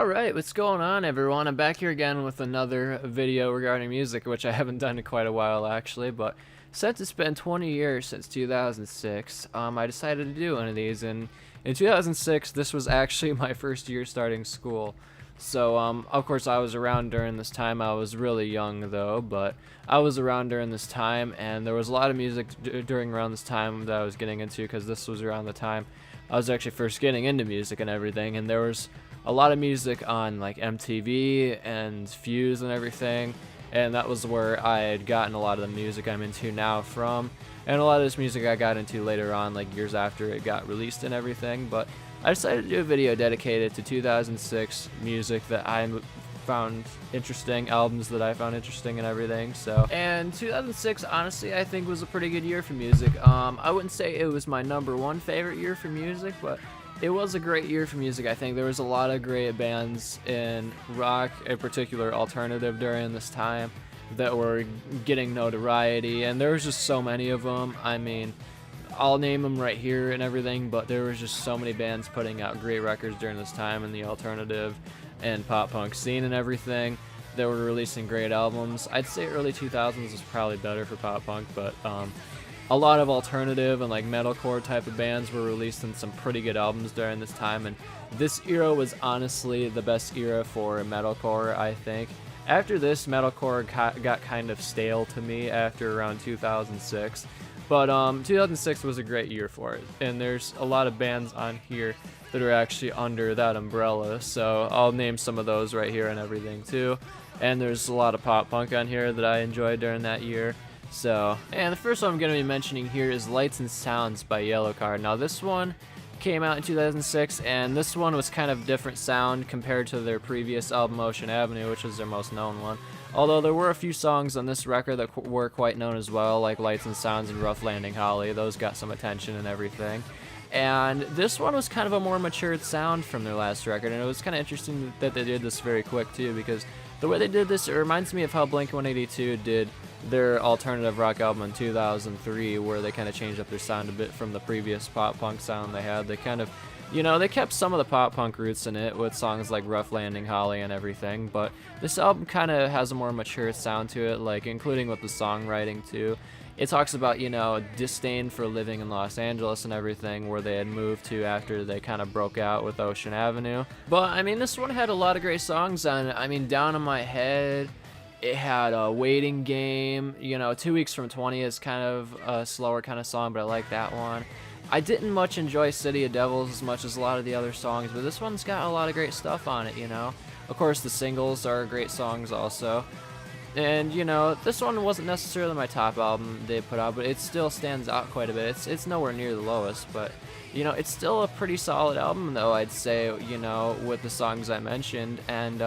Alright, what's going on everyone? I'm back here again with another video regarding music, which I haven't done in quite a while actually, but since it's been 20 years since 2006, I decided to do one of these, and in 2006, this was actually my first year starting school. So, of course I was around during this time. I was really young though, but I was around during this time, and there was a lot of music during around this time that I was getting into, because this was around the time I was actually first getting into music and everything, and there was a lot of music on like MTV and Fuse and everything, and that was where I had gotten a lot of the music I'm into now from, and a lot of this music I got into later on, like years after it got released and everything. But I decided to do a video dedicated to 2006 music that I found interesting, albums that I found interesting and everything. So, and 2006 honestly I think was a pretty good year for music. I wouldn't say it was my #1 favorite year for music, but it was a great year for music. I think there was a lot of great bands in rock, in particular alternative, during this time that were getting notoriety, and there was just so many of them. I mean, I'll name them right here and everything, but there was just so many bands putting out great records during this time in the alternative and pop punk scene and everything that were releasing great albums. I'd say early 2000s was probably better for pop punk, but a lot of alternative and like metalcore type of bands were releasing some pretty good albums during this time, and this era was honestly the best era for metalcore, I think. After this, metalcore got kind of stale to me after around 2006, but 2006 was a great year for it, and there's a lot of bands on here that are actually under that umbrella, so I'll name some of those right here and everything too. And there's a lot of pop punk on here that I enjoyed during that year. So, and the first one I'm going to be mentioning here is Lights and Sounds by Yellowcard. Now this one came out in 2006, and this one was kind of different sound compared to their previous album Ocean Avenue, which was their most known one. Although there were a few songs on this record that were quite known as well, like Lights and Sounds and Rough Landing Holly. Those got some attention and everything. And this one was kind of a more matured sound from their last record, and it was kind of interesting that they did this very quick too, because the way they did this, it reminds me of how Blink-182 did their alternative rock album in 2003, where they kind of changed up their sound a bit from the previous pop punk sound they had. They kind of, you know, they kept some of the pop punk roots in it with songs like Rough Landing Holly and everything, but this album kind of has a more mature sound to it, like including with the songwriting too. It talks about, you know, disdain for living in Los Angeles and everything, where they had moved to after they kind of broke out with Ocean Avenue. But I mean, this one had a lot of great songs on it. I mean, Down in My Head, it had a Waiting Game, you know, 2 Weeks from 20 is kind of a slower kind of song, but I like that one. I didn't much enjoy City of Devils as much as a lot of the other songs, but this one's got a lot of great stuff on it, you know. Of course, the singles are great songs also. And, you know, this one wasn't necessarily my top album they put out, but it still stands out quite a bit. It's nowhere near the lowest, but, you know, it's still a pretty solid album, though, I'd say, you know, with the songs I mentioned. And,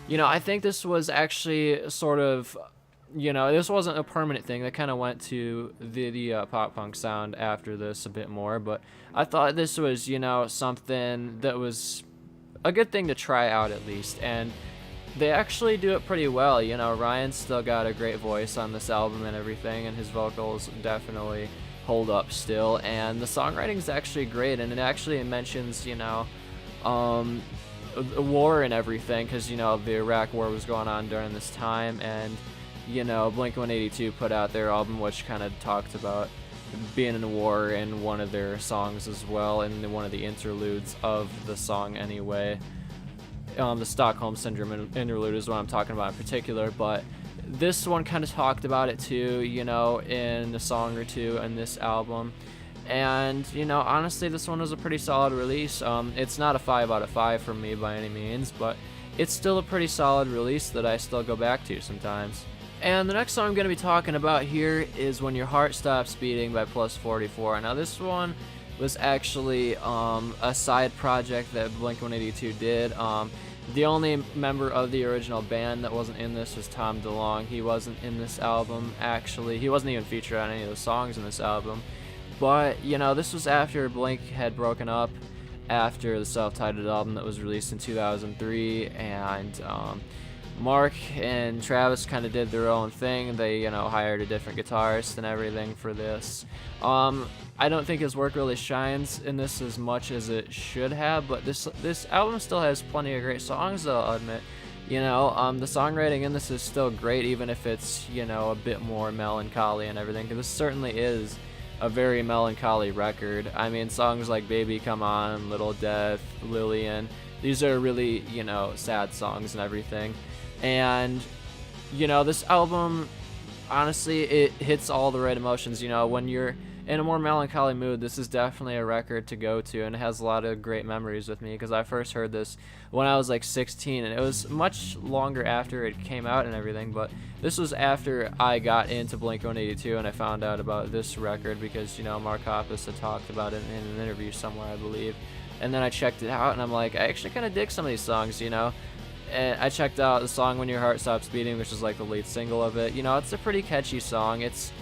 you know, I think this was actually sort of, you know, this wasn't a permanent thing. They kind of went to the pop punk sound after this a bit more, but I thought this was, you know, something that was a good thing to try out at least. And they actually do it pretty well, you know. Ryan's still got a great voice on this album and everything, and his vocals definitely hold up still, and the songwriting's actually great, and it actually mentions, you know, war and everything, because, you know, the Iraq war was going on during this time, and, you know, Blink-182 put out their album which kind of talked about being in a war in one of their songs as well, and one of the interludes of the song anyway. The Stockholm Syndrome interlude is what I'm talking about in particular, but this one kind of talked about it too, you know, in a song or two in this album. And, you know, honestly, this one was a pretty solid release. It's not a 5 out of 5 from me by any means, but it's still a pretty solid release that I still go back to sometimes. And the next song I'm going to be talking about here is When Your Heart Stops Beating by Plus 44. Now, this one was actually a side project that Blink-182 did. The only member of the original band that wasn't in this was Tom DeLonge. He wasn't in this album, actually. He wasn't even featured on any of the songs in this album. But, you know, this was after Blink had broken up, after the self-titled album that was released in 2003, and Mark and Travis kind of did their own thing. They, hired a different guitarist and everything for this. I don't think his work really shines in this as much as it should have, but this album still has plenty of great songs, though, I'll admit. The songwriting in this is still great, even if it's, a bit more melancholy and everything, because this certainly is a very melancholy record. I mean, songs like Baby Come On, Little Death, Lillian, these are really, sad songs and everything. And, this album, honestly, it hits all the right emotions. When you're in a more melancholy mood, this is definitely a record to go to, and it has a lot of great memories with me, because I first heard this when I was like 16, and it was much longer after it came out and everything, but this was after I got into Blink-182 and I found out about this record because, Mark Hoppus had talked about it in an interview somewhere, I believe, and then I checked it out, and I'm like, I actually kind of dig some of these songs, and I checked out the song When Your Heart Stops Beating, which is like the lead single of it. It's a pretty catchy song. It's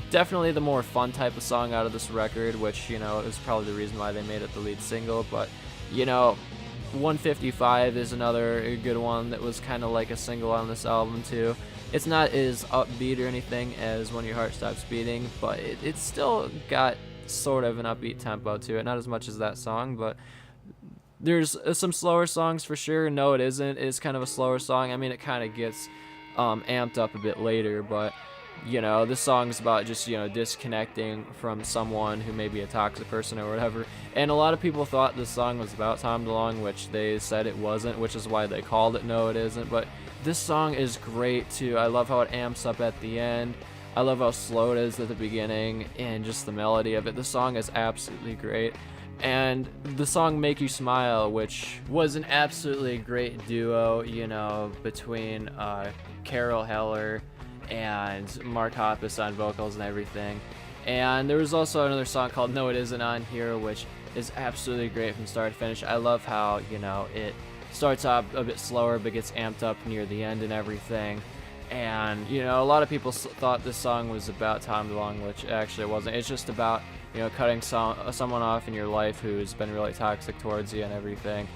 definitely the more fun type of song out of this record, which, is probably the reason why they made it the lead single. But, 155 is another good one that was kind of like a single on this album, too. It's not as upbeat or anything as When Your Heart Stops Beating, but it's still got sort of an upbeat tempo to it. Not as much as that song, but there's some slower songs for sure. No, It Isn't is kind of a slower song. I mean, it kind of gets amped up a bit later, but this song's about just, disconnecting from someone who may be a toxic person or whatever. And a lot of people thought this song was about Tom DeLonge, which they said it wasn't, which is why they called it No, It Isn't. But this song is great, too. I love how it amps up at the end. I love how slow it is at the beginning and just the melody of it. The song is absolutely great. And the song Make You Smile, which was an absolutely great duo, between Carol Heller and Mark Hoppus on vocals and everything. And there was also another song called No It Isn't on here, which is absolutely great from start to finish. I love how, it starts off a bit slower but gets amped up near the end and everything. And, a lot of people thought this song was about Tom DeLonge, which actually it wasn't. It's just about, cutting someone off in your life who's been really toxic towards you and everything.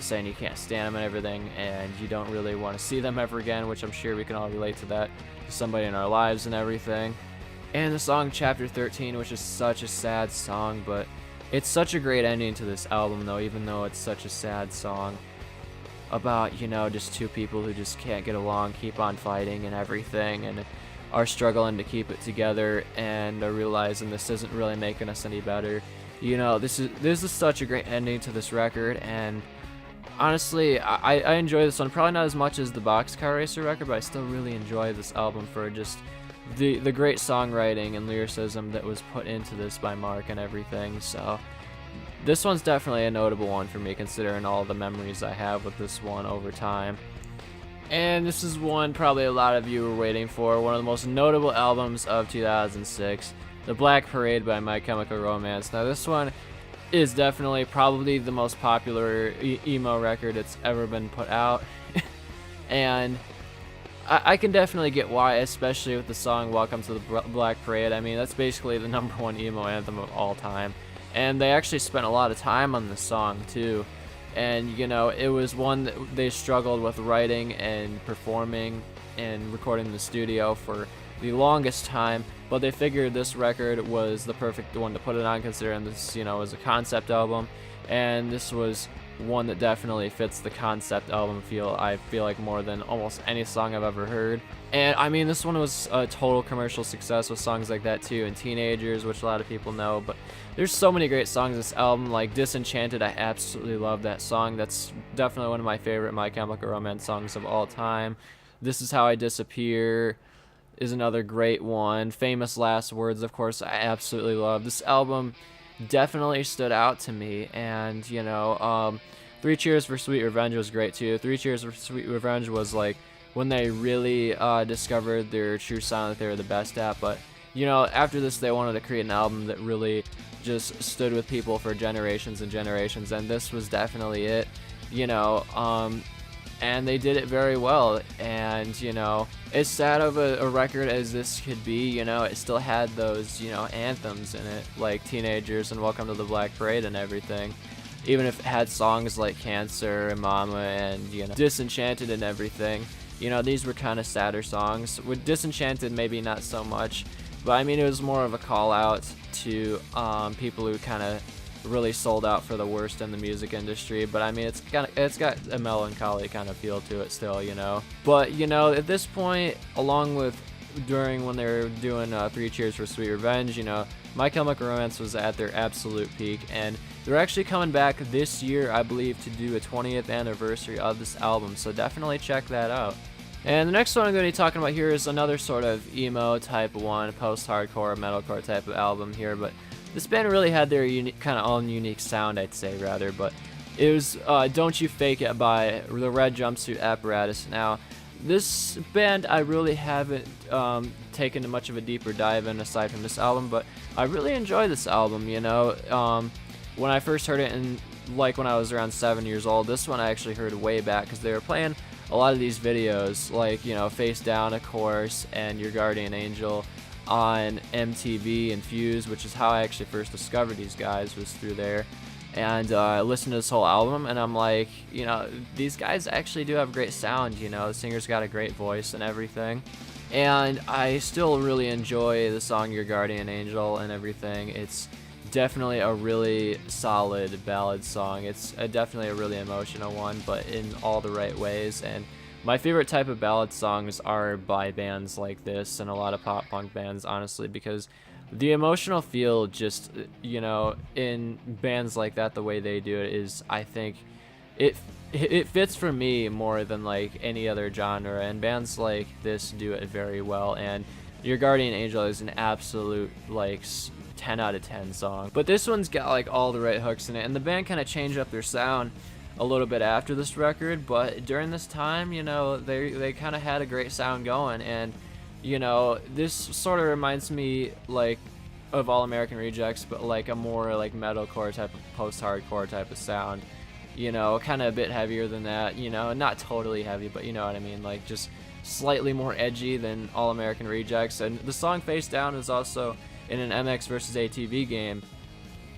Saying you can't stand them and everything, and you don't really want to see them ever again, which I'm sure we can all relate to that, to somebody in our lives and everything. And the song Chapter 13, which is such a sad song, but it's such a great ending to this album, though, even though it's such a sad song about, just two people who just can't get along, keep on fighting and everything, and are struggling to keep it together, and are realizing this isn't really making us any better. This is such a great ending to this record, and honestly, I enjoy this one. Probably not as much as the Boxcar Racer record, but I still really enjoy this album for just the great songwriting and lyricism that was put into this by Mark and everything. So this one's definitely a notable one for me, considering all the memories I have with this one over time. And this is one probably a lot of you were waiting for, one of the most notable albums of 2006, The Black Parade by My Chemical Romance. Now this one is definitely probably the most popular emo record that's ever been put out. And I can definitely get why, especially with the song Welcome to the Black Parade. I mean, that's basically the #1 emo anthem of all time. And they actually spent a lot of time on this song, too. And, it was one that they struggled with writing and performing and recording in the studio for the longest time, but they figured this record was the perfect one to put it on, considering this, was a concept album, and this was one that definitely fits the concept album feel, I feel like, more than almost any song I've ever heard. And I mean, this one was a total commercial success with songs like that too, and Teenagers, which a lot of people know, but there's so many great songs in this album, like Disenchanted. I absolutely love that song. That's definitely one of my favorite My Chemical Romance songs of all time. This Is How I Disappear is another great one. Famous Last Words, of course, I absolutely love. This album definitely stood out to me, and, Three Cheers for Sweet Revenge was great too. Three Cheers for Sweet Revenge was like when they really discovered their true sound that they were the best at, but, after this they wanted to create an album that really just stood with people for generations and generations, and this was definitely it, and they did it very well. And as sad of a record as this could be, it still had those anthems in it, like Teenagers and Welcome to the Black Parade and everything. even if it had songs like Cancer and Mama and, you know, Disenchanted and everything. You know, these were kind of sadder songs. With Disenchanted, maybe not so much, but I mean, it was more of a call out to people who kind of really sold out for the worst in the music industry. But I mean, it's got a melancholy kind of feel to it still, you know. But you know, at this point, along with during when they were doing 3 Cheers for Sweet Revenge, you know, My Chemical Romance was at their absolute peak, and they're actually coming back this year, I believe, to do a 20th anniversary of this album, so definitely check that out. And the next one I'm going to be talking about here is another sort of emo type one, post-hardcore, metalcore type of album here, but this band really had their kind of own unique sound, I'd say, rather, but it was Don't You Fake It by the Red Jumpsuit Apparatus. Now, this band I really haven't taken much of a deeper dive in aside from this album, but I really enjoy this album, you know. When I first heard it, like when I was around 7 years old, this one I actually heard way back because they were playing a lot of these videos, like, you know, Face Down, of course, and Your Guardian Angel on MTV and Fuse, which is how I actually first discovered these guys, was through there. And I listened to this whole album, and I'm like, you know, these guys actually do have great sound, you know, the singer's got a great voice and everything. And I still really enjoy the song Your Guardian Angel and everything. It's definitely a really solid ballad song. It's definitely a really emotional one, but in all the right ways. And my favorite type of ballad songs are by bands like this and a lot of pop punk bands, honestly, because the emotional feel just, you know, in bands like that, the way they do it is, I think, it fits for me more than like any other genre, and bands like this do it very well. And Your Guardian Angel is an absolute, like, 10 out of 10 song. But this one's got like all the right hooks in it, and the band kind of changed up their sound a little bit after this record, but during this time, you know, they kind of had a great sound going. And you know, this sort of reminds me like of All American Rejects, but like a more like metalcore type of post-hardcore type of sound, you know, kind of a bit heavier than that, you know, not totally heavy, but you know what I mean, like just slightly more edgy than All American Rejects. And the song Face Down is also in an MX vs. ATV game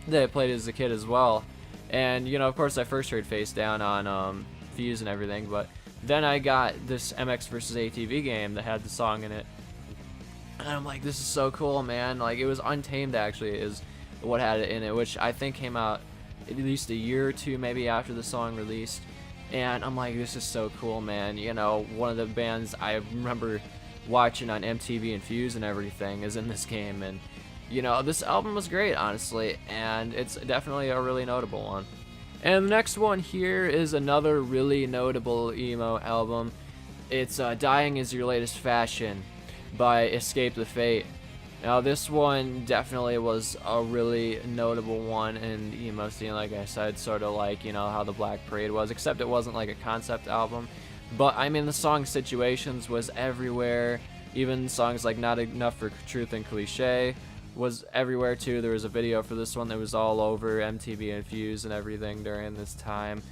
that I played as a kid as well. And you know, of course, I first heard Face Down on Fuse and everything, but then I got this MX vs. ATV game that had the song in it, and I'm like, this is so cool, man. Like, it was Untamed, actually, is what had it in it, which I think came out at least a year or two maybe after the song released. And I'm like, this is so cool, man. You know, one of the bands I remember watching on MTV and Fuse and everything is in this game. And you know, this album was great, honestly, and it's definitely a really notable one. And the next one here is another really notable emo album. It's Dying Is Your Latest Fashion by Escape the Fate. Now, this one definitely was a really notable one in the emo scene, like I said, sort of like, you know, how the Black Parade was, except it wasn't like a concept album. But I mean, the song Situations was everywhere. Even songs like Not Enough for Truth and Cliche was everywhere too. There was a video for this one that was all over MTV and Fuse and everything during this time.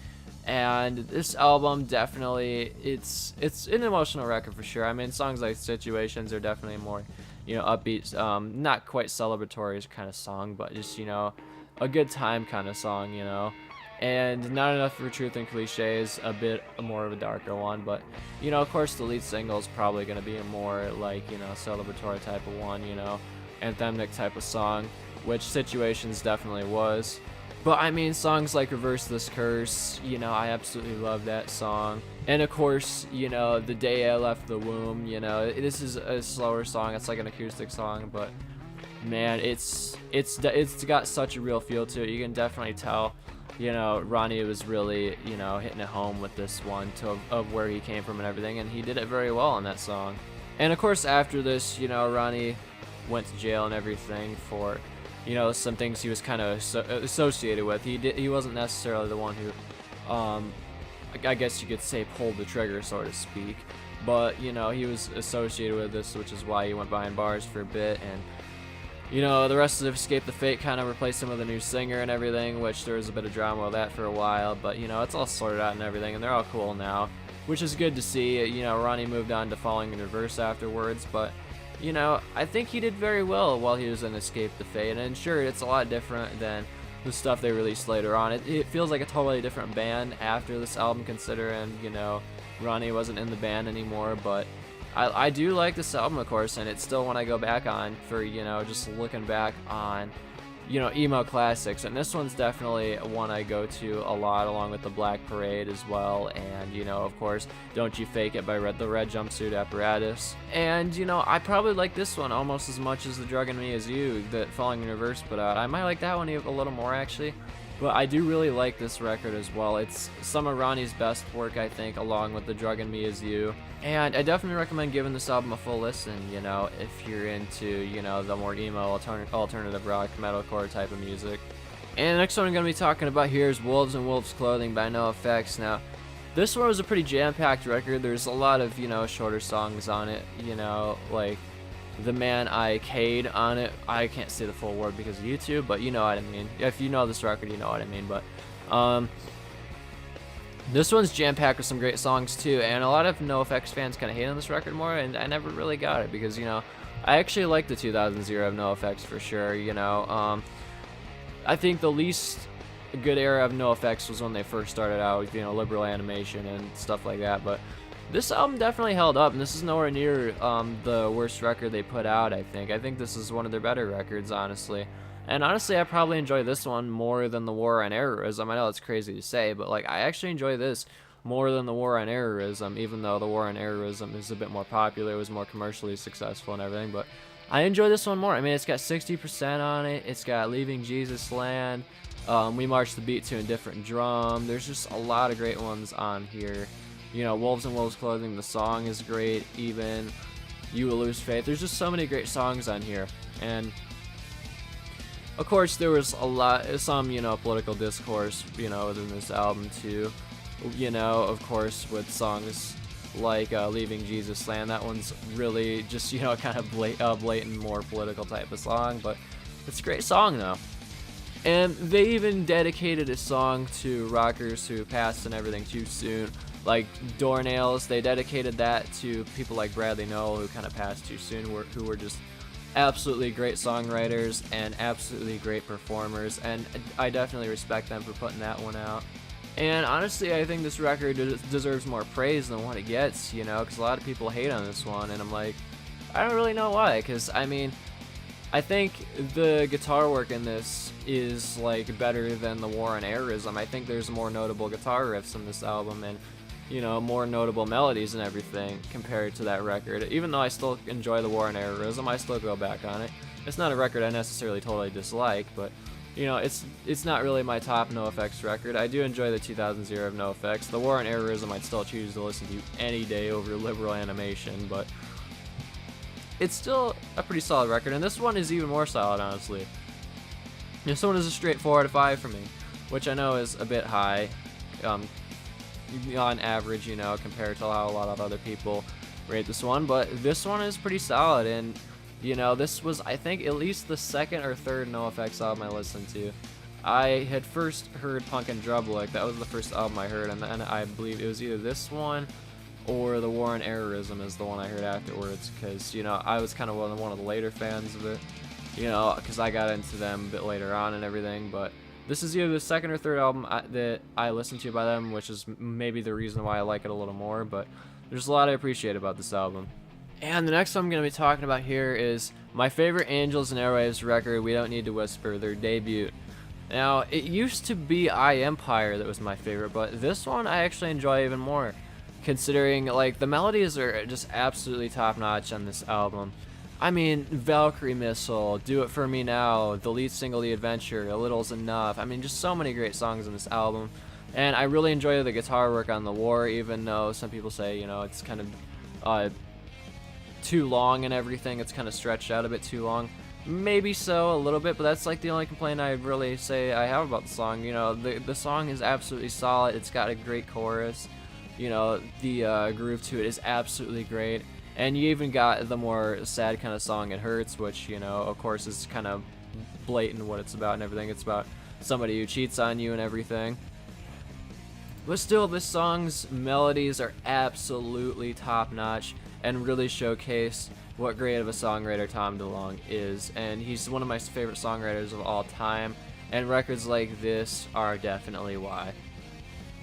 And this album definitely, it's an emotional record for sure. I mean, songs like Situations are definitely more, you know, upbeat, not quite celebratory kind of song, but just, you know, a good time kind of song, you know. And Not Enough for Truth and Cliche is a bit more of a darker one, but you know, of course, the lead single is probably going to be a more like, you know, celebratory type of one, you know, anthemic type of song, which Situations definitely was. But I mean, songs like Reverse This Curse, you know, I absolutely love that song. And of course, you know, The Day I Left the Womb, you know, this is a slower song. It's like an acoustic song, but man, it's got such a real feel to it. You can definitely tell, you know, Ronnie was really, you know, hitting it home with this one of where he came from and everything, and he did it very well on that song. And of course, after this, you know, Ronnie went to jail and everything for, you know, some things he was kind of associated with. He wasn't necessarily the one who, I guess you could say, pulled the trigger, so to speak. But, you know, he was associated with this, which is why he went behind bars for a bit. And, you know, the rest of Escape the Fate kind of replaced him with a new singer and everything, which there was a bit of drama with that for a while. But, you know, it's all sorted out and everything, and they're all cool now, which is good to see. You know, Ronnie moved on to Falling in Reverse afterwards, but you know, I think he did very well while he was in Escape the Fate, and sure, it's a lot different than the stuff they released later on. It feels like a totally different band after this album, considering, you know, Ronnie wasn't in the band anymore. But I do like this album, of course, and it's still one I go back on for, you know, just looking back on, you know, emo classics. And this one's definitely one I go to a lot, along with the Black Parade as well, and, you know, of course, Don't You Fake It by the Red Jumpsuit Apparatus. And, you know, I probably like this one almost as much as the Drug in Me Is You that Falling in Reverse put out. I might like that one a little more, actually. But I do really like this record as well. It's some of Ronnie's best work, I think, along with The Drug in Me Is You. And I definitely recommend giving this album a full listen, you know, if you're into, you know, the more emo, alternative rock, metalcore type of music. And the next one I'm going to be talking about here is Wolves in Wolves Clothing by NoFX. Now, this one was a pretty jam-packed record. There's a lot of, you know, shorter songs on it, you know, like The Man I K'd on it. I can't say the full word because of YouTube, but you know what I mean. If you know this record, you know what I mean. But this one's jam-packed with some great songs too, and a lot of NoFX fans kind of hate on this record more, and I never really got it because, you know, I actually like the 2000s era of NoFX for sure. You know, I think the least good era of NoFX was when they first started out with, you know, liberal animation and stuff like that, but this album definitely held up, and this is nowhere near the worst record they put out. I think this is one of their better records, honestly. And honestly, I probably enjoy this one more than The War on Errorism. I know it's crazy to say, but like, I actually enjoy this more than The War on Errorism, even though The War on Errorism is a bit more popular, it was more commercially successful and everything. But I enjoy this one more. I mean, it's got 60% on it. It's got Leaving Jesus Land. We March the Beat to a Different Drum. There's just a lot of great ones on here. You know, Wolves in Wolves Clothing, the song is great. Even You Will Lose Faith. There's just so many great songs on here. And of course, there was some, you know, political discourse, you know, within this album too. You know, of course, with songs like Leaving Jesus Land. That one's really just, you know, kind of blatant, more political type of song, but it's a great song though. And they even dedicated a song to rockers who passed and everything too soon, like Doornails. They dedicated that to people like Bradley Nowell, who kind of passed too soon, who were just absolutely great songwriters and absolutely great performers, and I definitely respect them for putting that one out. And honestly, I think this record deserves more praise than what it gets, you know, because a lot of people hate on this one, and I'm like, I don't really know why, because I mean, I think the guitar work in this is like better than The War on Errorism. I think there's more notable guitar riffs in this album, and, you know, more notable melodies and everything compared to that record. Even though I still enjoy The War on Errorism, I still go back on it. It's not a record I necessarily totally dislike, but, you know, it's not really my top NoFX record. I do enjoy the 2000s era of NoFX. The War on Errorism I'd still choose to listen to any day over Liberal Animation, but it's still a pretty solid record, and this one is even more solid, honestly. This one is a straight 4 out of 5 for me, which I know is a bit high, on average, you know, compared to how a lot of other people rate this one, but this one is pretty solid. And, you know, this was, I think, at least the second or third NoFX album I listened to. I had first heard Punk and Drublick. That was the first album I heard, and then I believe it was either this one or The War on Errorism is the one I heard afterwards, because, you know, I was kind of one of the later fans of it, you know, because I got into them a bit later on and everything. But this is either the second or third album that I listened to by them, which is maybe the reason why I like it a little more, but there's a lot I appreciate about this album. And the next one I'm going to be talking about here is my favorite Angels and Airwaves record, We Don't Need to Whisper, their debut. Now, it used to be I Empire that was my favorite, but this one I actually enjoy even more, considering, like, the melodies are just absolutely top-notch on this album. I mean, Valkyrie Missile, Do It For Me Now, the lead single, The Adventure, A Little's Enough. I mean, just so many great songs in this album. And I really enjoy the guitar work on The War, even though some people say, you know, it's kind of too long and everything. It's kind of stretched out a bit too long. Maybe so, a little bit, but that's like the only complaint I'd really say I have about the song. You know, the song is absolutely solid. It's got a great chorus. You know, the groove to it is absolutely great. And you even got the more sad kind of song, It Hurts, which, you know, of course is kind of blatant what it's about and everything. It's about somebody who cheats on you and everything. But still, this song's melodies are absolutely top-notch and really showcase what great of a songwriter Tom DeLonge is. And he's one of my favorite songwriters of all time. and records like this are definitely why.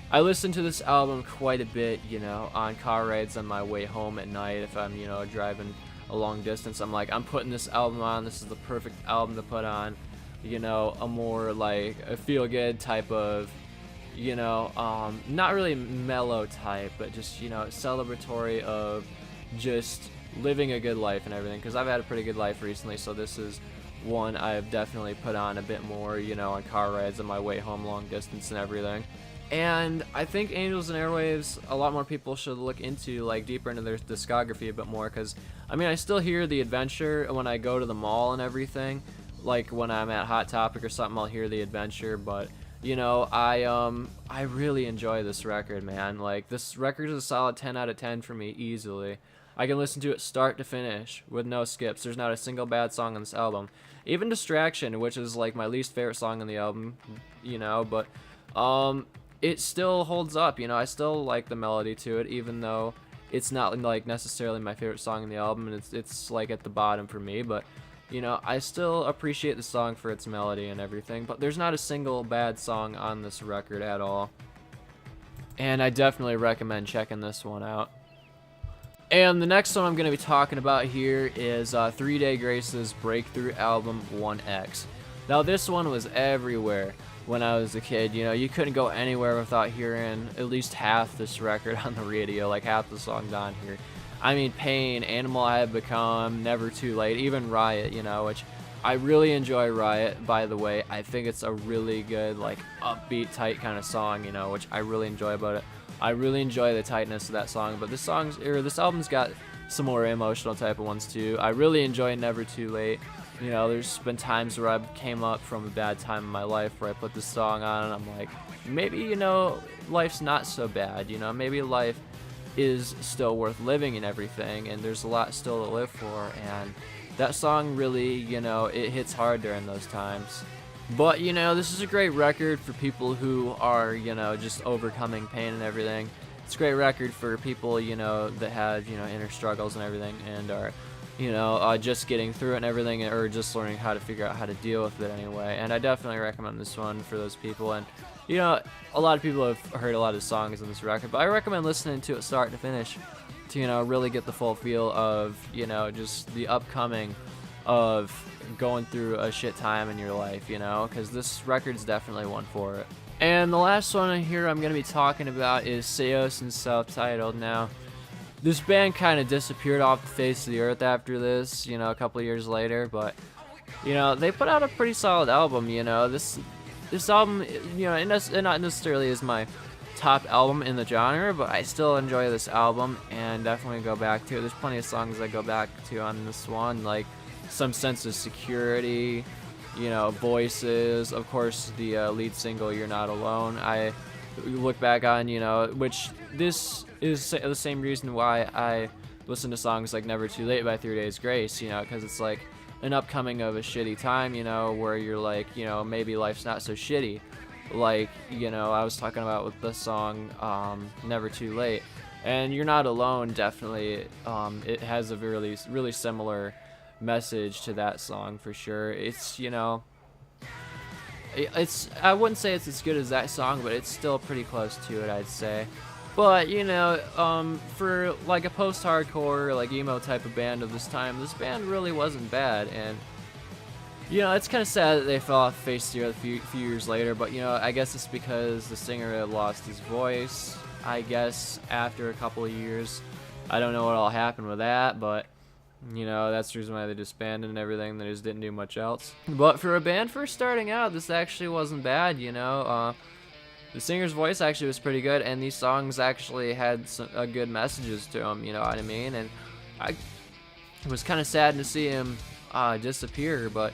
I listen to this album quite a bit, you know, on car rides on my way home at night. If I'm, you know, driving a long distance, I'm like, I'm putting this album on. This is the perfect album to put on, you know, a more like a feel-good type of, you know, not really mellow type, but just, you know, celebratory of just living a good life and everything, because I've had a pretty good life recently, so this is one I've definitely put on a bit more, you know, on car rides on my way home long distance and everything. And I think Angels and Airwaves, a lot more people should look into, like, deeper into their discography a bit more, because, I mean, I still hear The Adventure when I go to the mall and everything. Like, when I'm at Hot Topic or something, I'll hear The Adventure, but, you know, I really enjoy this record, man. Like, this record is a solid 10 out of 10 for me, easily. I can listen to it start to finish with no skips. There's not a single bad song on this album. Even Distraction, which is, like, my least favorite song on the album, you know, but, it still holds up, you know. I still like the melody to it, even though it's not like necessarily my favorite song in the album, and it's like at the bottom for me, but you know, I still appreciate the song for its melody and everything. But there's not a single bad song on this record at all, and I definitely recommend checking this one out. And the next one I'm going to be talking about here is 3 Day Grace's breakthrough album 1X. Now this one was everywhere when I was a kid. You know, you couldn't go anywhere without hearing at least half this record on the radio, like half the songs on here. I mean, Pain, Animal I Have Become, Never Too Late, even Riot, you know, which I really enjoy Riot, by the way. I think it's a really good, like, upbeat, tight kind of song, you know, which I really enjoy about it. I really enjoy the tightness of that song, but this album's got some more emotional type of ones too. I really enjoy Never Too Late. You know, there's been times where I came up from a bad time in my life where I put this song on and I'm like, maybe, you know, life's not so bad, you know, maybe life is still worth living and everything, and there's a lot still to live for, and that song really, you know, it hits hard during those times. But, you know, this is a great record for people who are, you know, just overcoming pain and everything. It's a great record for people, you know, that have, you know, inner struggles and everything, and are, you know, just getting through it and everything, or just learning how to figure out how to deal with it anyway. And I definitely recommend this one for those people. And, you know, a lot of people have heard a lot of songs on this record, but I recommend listening to it start to finish to, you know, really get the full feel of, you know, just the upcoming of going through a shit time in your life, you know, because this record's definitely one for it. And the last one here I'm going to be talking about is Seos and Self-Titled. Now, this band kind of disappeared off the face of the earth after this, you know, a couple of years later, but, you know, they put out a pretty solid album, you know. This album, you know, it not necessarily is my top album in the genre, but I still enjoy this album and definitely go back to it. There's plenty of songs I go back to on this one, like Some Sense of Security, you know, Voices, of course, the lead single, You're Not Alone. I look back on, you know, which this is the same reason why I listen to songs like Never Too Late by 3 Days Grace, you know, because it's like an upcoming of a shitty time, you know, where you're like, you know, maybe life's not so shitty. Like, you know, I was talking about with the song Never Too Late. And You're Not Alone, definitely, it has a really similar message to that song for sure. It's, you know, I wouldn't say it's as good as that song, but it's still pretty close to it, I'd say. But, you know, for like a post-hardcore, like emo type of band of this time, this band really wasn't bad. And, you know, it's kind of sad that they fell off the face of the earth a few years later, but, you know, I guess it's because the singer had lost his voice, I guess, after a couple of years. I don't know what all happened with that, but, you know, that's the reason why they disbanded and everything. They just didn't do much else. But for a band first starting out, this actually wasn't bad, you know. The singer's voice actually was pretty good, and these songs actually had some good messages to them, you know what I mean? And it was kind of sad to see him disappear, but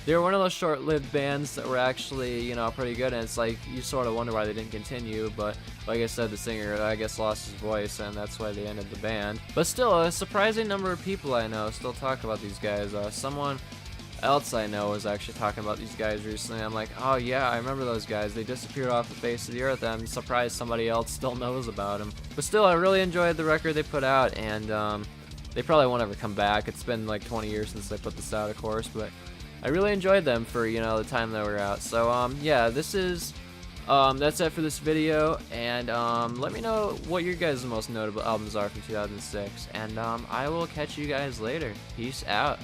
they were one of those short-lived bands that were actually, you know, pretty good, and it's like, you sort of wonder why they didn't continue, but like I said, the singer, I guess, lost his voice, and that's why they ended the band. But still, a surprising number of people I know still talk about these guys. Someone else I know was actually talking about these guys recently. I'm like, oh yeah, I remember those guys. They disappeared off the face of the earth. I'm surprised somebody else still knows about them. But still, I really enjoyed the record they put out, and they probably won't ever come back. It's been like 20 years since they put this out, of course, but I really enjoyed them for, you know, the time they were out. So yeah, this is that's it for this video, and let me know what your guys' most notable albums are from 2006, and I will catch you guys later. Peace out.